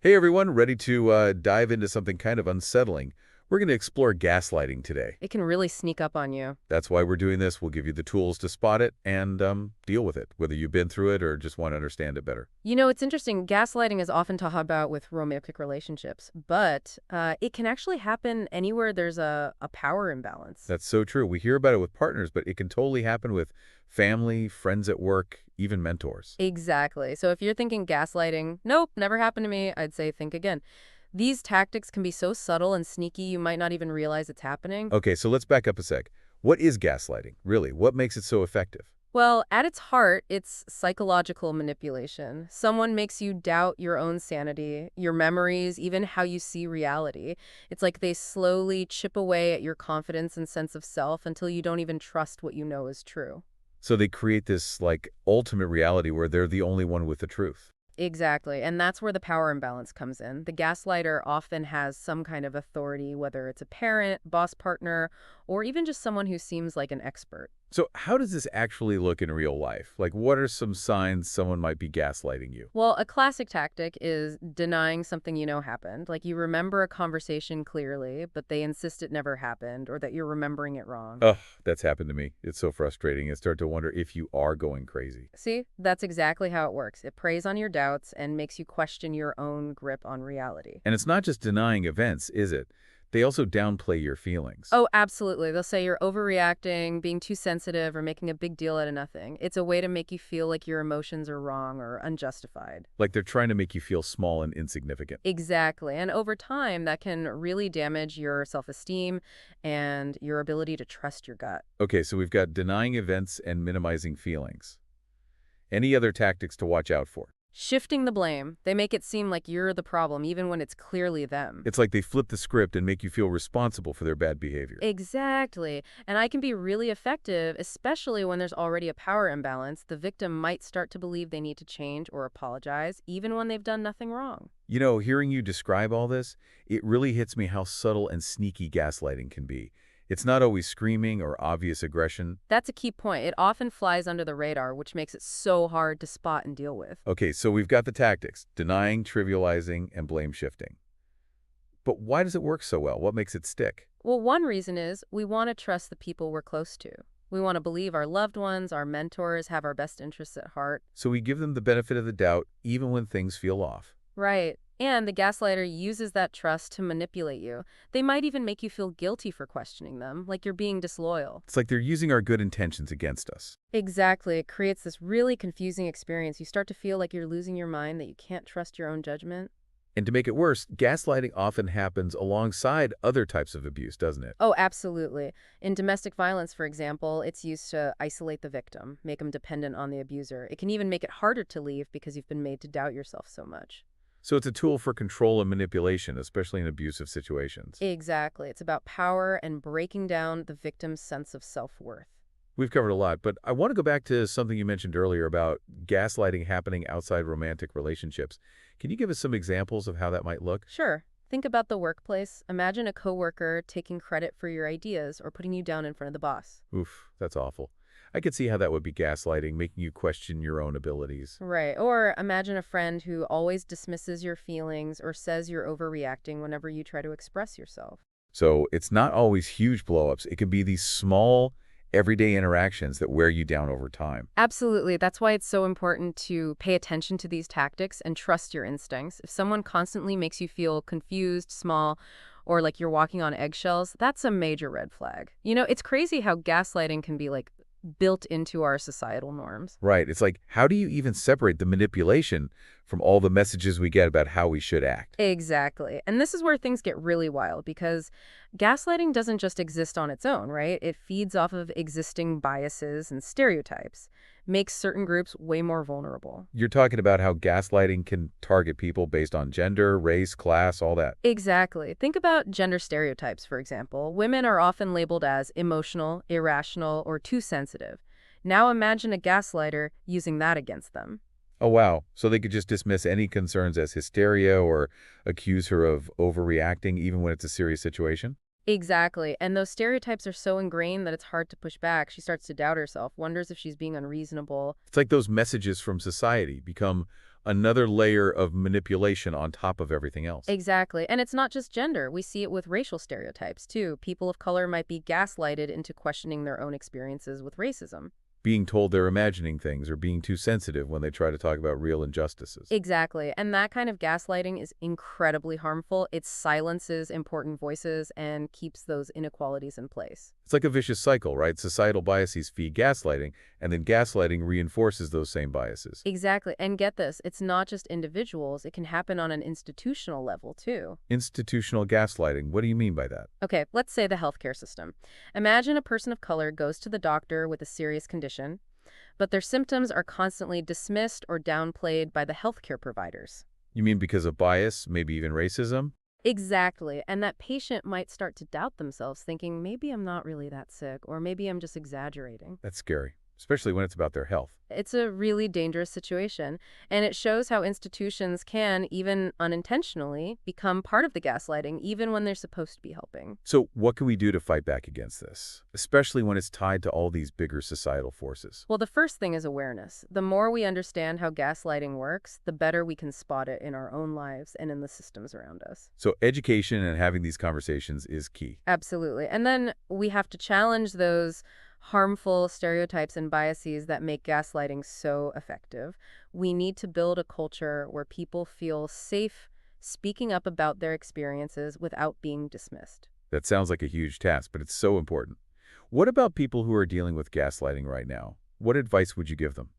Hey everyone, ready to dive into something kind of unsettling? We're going to explore gaslighting today. It can really sneak up on you. That's why we're doing this. We'll give you the tools to spot it and deal with it, whether you've been through it or just want to understand it better. It's interesting. Gaslighting is often talked about with romantic relationships, but it can actually happen anywhere there's a power imbalance. That's so true. We hear about it with partners, but it can totally happen with family, friends at work, even mentors. Exactly. So if you're thinking gaslighting, nope, never happened to me, I'd say think again. These tactics can be so subtle and sneaky you might not even realize it's happening. Okay, so let's back up a sec. What is gaslighting, really? What makes it so effective? Well, at its heart, it's psychological manipulation. Someone makes you doubt your own sanity, your memories, even how you see reality. It's like they slowly chip away at your confidence and sense of self until you don't even trust what you know is true. So they create this, like, ultimate reality where they're the only one with the truth. Exactly. And that's where the power imbalance comes in. The gaslighter often has some kind of authority, whether it's a parent, boss partner, or even just someone who seems like an expert. So how does this actually look in real life? Like, what are some signs someone might be gaslighting you? Well, a classic tactic is denying something you know happened. Like you remember a conversation clearly, but they insist it never happened or that you're remembering it wrong. Ugh, that's happened to me. It's so frustrating. I start to wonder if you are going crazy. See, that's exactly how it works. It preys on your doubts and makes you question your own grip on reality. And it's not just denying events, is it? They also downplay your feelings. Oh, absolutely. They'll say you're overreacting, being too sensitive, or making a big deal out of nothing. It's a way to make you feel like your emotions are wrong or unjustified. Like they're trying to make you feel small and insignificant. Exactly. And over time, that can really damage your self-esteem and your ability to trust your gut. Okay, so we've got denying events and minimizing feelings. Any other tactics to watch out for? Shifting the blame. They make it seem like you're the problem, even when it's clearly them. It's like they flip the script and make you feel responsible for their bad behavior. Exactly. And I can be really effective, especially when there's already a power imbalance. The victim might start to believe they need to change or apologize, even when they've done nothing wrong. You know, hearing you describe all this, it really hits me how subtle and sneaky gaslighting can be. It's not always screaming or obvious aggression. That's a key point. It often flies under the radar, which makes it so hard to spot and deal with. Okay, so we've got the tactics: denying, trivializing, and blame shifting. But why does it work so well? What makes it stick? Well, one reason is we want to trust the people we're close to. We want to believe our loved ones, our mentors have our best interests at heart. So we give them the benefit of the doubt even when things feel off. Right. And the gaslighter uses that trust to manipulate you. They might even make you feel guilty for questioning them, like you're being disloyal. It's like they're using our good intentions against us. Exactly. It creates this really confusing experience. You start to feel like you're losing your mind, that you can't trust your own judgment. And to make it worse, gaslighting often happens alongside other types of abuse, doesn't it? Oh, absolutely. In domestic violence, for example, it's used to isolate the victim, make them dependent on the abuser. It can even make it harder to leave because you've been made to doubt yourself so much. So it's a tool for control and manipulation, especially in abusive situations. Exactly. It's about power and breaking down the victim's sense of self-worth. We've covered a lot, but I want to go back to something you mentioned earlier about gaslighting happening outside romantic relationships. Can you give us some examples of how that might look? Sure. Think about the workplace. Imagine a coworker taking credit for your ideas or putting you down in front of the boss. Oof, that's awful. I could see how that would be gaslighting, making you question your own abilities. Right. Or imagine a friend who always dismisses your feelings or says you're overreacting whenever you try to express yourself. So it's not always huge blowups. It could be these small, everyday interactions that wear you down over time. Absolutely. That's why it's so important to pay attention to these tactics and trust your instincts. If someone constantly makes you feel confused, small, or like you're walking on eggshells, that's a major red flag. It's crazy how gaslighting can be like built into our societal norms. Right. It's like, how do you even separate the manipulation from all the messages we get about how we should act? Exactly. And this is where things get really wild because gaslighting doesn't just exist on its own, right? It feeds off of existing biases and stereotypes, makes certain groups way more vulnerable. You're talking about how gaslighting can target people based on gender, race, class, all that. Exactly. Think about gender stereotypes, for example. Women are often labeled as emotional, irrational, or too sensitive. Now imagine a gaslighter using that against them. Oh, wow. So they could just dismiss any concerns as hysteria or accuse her of overreacting even when it's a serious situation? Exactly. And those stereotypes are so ingrained that it's hard to push back. She starts to doubt herself, wonders if she's being unreasonable. It's like those messages from society become another layer of manipulation on top of everything else. Exactly. And it's not just gender. We see it with racial stereotypes, too. People of color might be gaslighted into questioning their own experiences with racism. Being told they're imagining things or being too sensitive when they try to talk about real injustices. Exactly. And that kind of gaslighting is incredibly harmful. It silences important voices and keeps those inequalities in place. It's like a vicious cycle, right? Societal biases feed gaslighting, and then gaslighting reinforces those same biases. Exactly. And get this, it's not just individuals, it can happen on an institutional level, too. Institutional gaslighting, what do you mean by that? Okay, let's say the healthcare system. Imagine a person of color goes to the doctor with a serious condition, but their symptoms are constantly dismissed or downplayed by the healthcare providers. You mean because of bias, maybe even racism? Exactly. And that patient might start to doubt themselves, thinking, maybe I'm not really that sick, or maybe I'm just exaggerating. That's scary, especially when it's about their health. It's a really dangerous situation, and it shows how institutions can, even unintentionally, become part of the gaslighting, even when they're supposed to be helping. So what can we do to fight back against this, especially when it's tied to all these bigger societal forces? Well, the first thing is awareness. The more we understand how gaslighting works, the better we can spot it in our own lives and in the systems around us. So education and having these conversations is key. Absolutely. And then we have to challenge those harmful stereotypes and biases that make gaslighting so effective. We need to build a culture where people feel safe speaking up about their experiences without being dismissed. That sounds like a huge task, but it's so important. What about people who are dealing with gaslighting right now? What advice would you give them?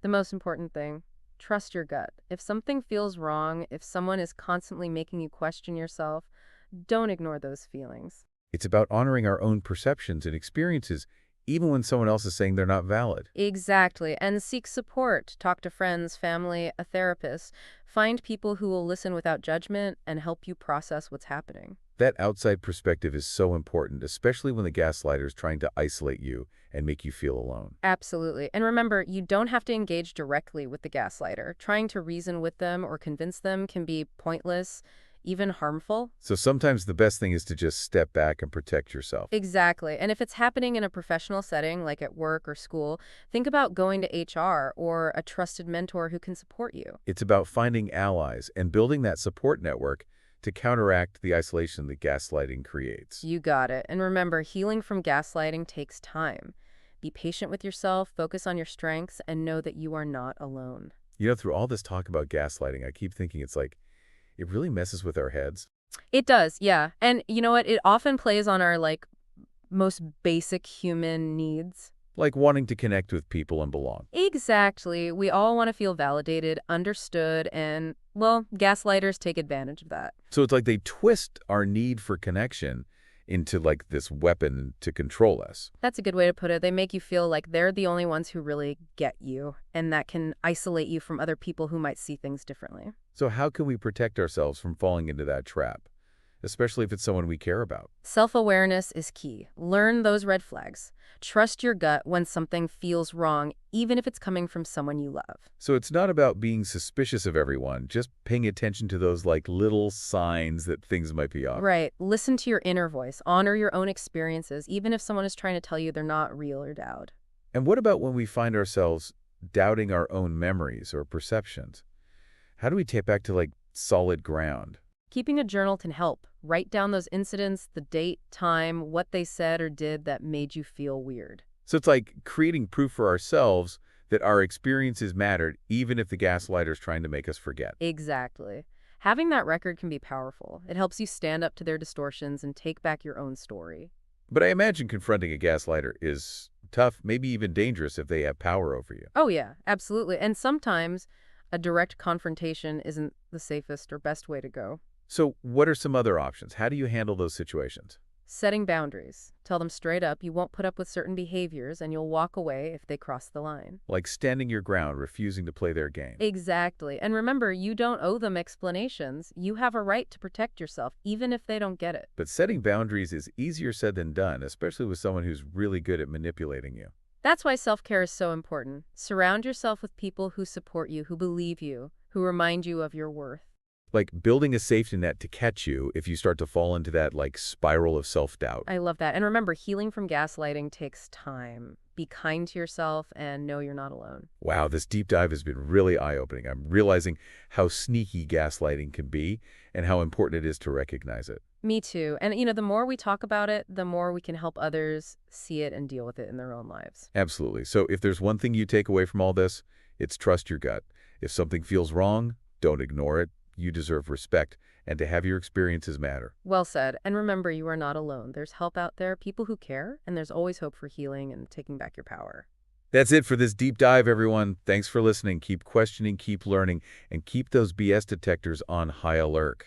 The most important thing, trust your gut. If something feels wrong, if someone is constantly making you question yourself, don't ignore those feelings. It's about honoring our own perceptions and experiences, even when someone else is saying they're not valid. Exactly. And seek support. Talk to friends, family, a therapist. Find people who will listen without judgment and help you process what's happening. That outside perspective is so important, especially when the gaslighter is trying to isolate you and make you feel alone. Absolutely. And remember, you don't have to engage directly with the gaslighter. Trying to reason with them or convince them can be pointless, even harmful. So sometimes the best thing is to just step back and protect yourself. Exactly. And if it's happening in a professional setting, like at work or school, think about going to HR or a trusted mentor who can support you. It's about finding allies and building that support network to counteract the isolation that gaslighting creates. You got it. And remember, healing from gaslighting takes time. Be patient with yourself, focus on your strengths, and know that you are not alone. You know, through all this talk about gaslighting, I keep thinking it's like, it really messes with our heads. It does, yeah. And you know what? It often plays on our, most basic human needs. Like wanting to connect with people and belong. Exactly. We all want to feel validated, understood, and, well, gaslighters take advantage of that. So it's like they twist our need for connection into like this weapon to control us. That's a good way to put it. They make you feel like they're the only ones who really get you, and that can isolate you from other people who might see things differently. So how can we protect ourselves from falling into that trap, especially if it's someone we care about? Self-awareness is key. Learn those red flags. Trust your gut when something feels wrong, even if it's coming from someone you love. So it's not about being suspicious of everyone, just paying attention to those like little signs that things might be off. Right. Listen to your inner voice. Honor your own experiences, even if someone is trying to tell you they're not real or doubt. And what about when we find ourselves doubting our own memories or perceptions? How do we take back to like solid ground? Keeping a journal can help. Write down those incidents, the date, time, what they said or did that made you feel weird. So it's like creating proof for ourselves that our experiences mattered, even if the gaslighter's trying to make us forget. Exactly. Having that record can be powerful. It helps you stand up to their distortions and take back your own story. But I imagine confronting a gaslighter is tough, maybe even dangerous if they have power over you. Oh, yeah, absolutely. And sometimes a direct confrontation isn't the safest or best way to go. So what are some other options? How do you handle those situations? Setting boundaries. Tell them straight up you won't put up with certain behaviors and you'll walk away if they cross the line. Like standing your ground, refusing to play their game. Exactly. And remember, you don't owe them explanations. You have a right to protect yourself, even if they don't get it. But setting boundaries is easier said than done, especially with someone who's really good at manipulating you. That's why self-care is so important. Surround yourself with people who support you, who believe you, who remind you of your worth. Like building a safety net to catch you if you start to fall into that like spiral of self-doubt. I love that. And remember, healing from gaslighting takes time. be kind to yourself, and know you're not alone. Wow, this deep dive has been really eye-opening. I'm realizing how sneaky gaslighting can be and how important it is to recognize it. Me too. And, the more we talk about it, the more we can help others see it and deal with it in their own lives. Absolutely. So if there's one thing you take away from all this, it's trust your gut. If something feels wrong, don't ignore it. You deserve respect and to have your experiences matter. Well said. And remember, you are not alone. There's help out there, people who care, and there's always hope for healing and taking back your power. That's it for this deep dive, everyone. Thanks for listening. Keep questioning, keep learning, and keep those BS detectors on high alert.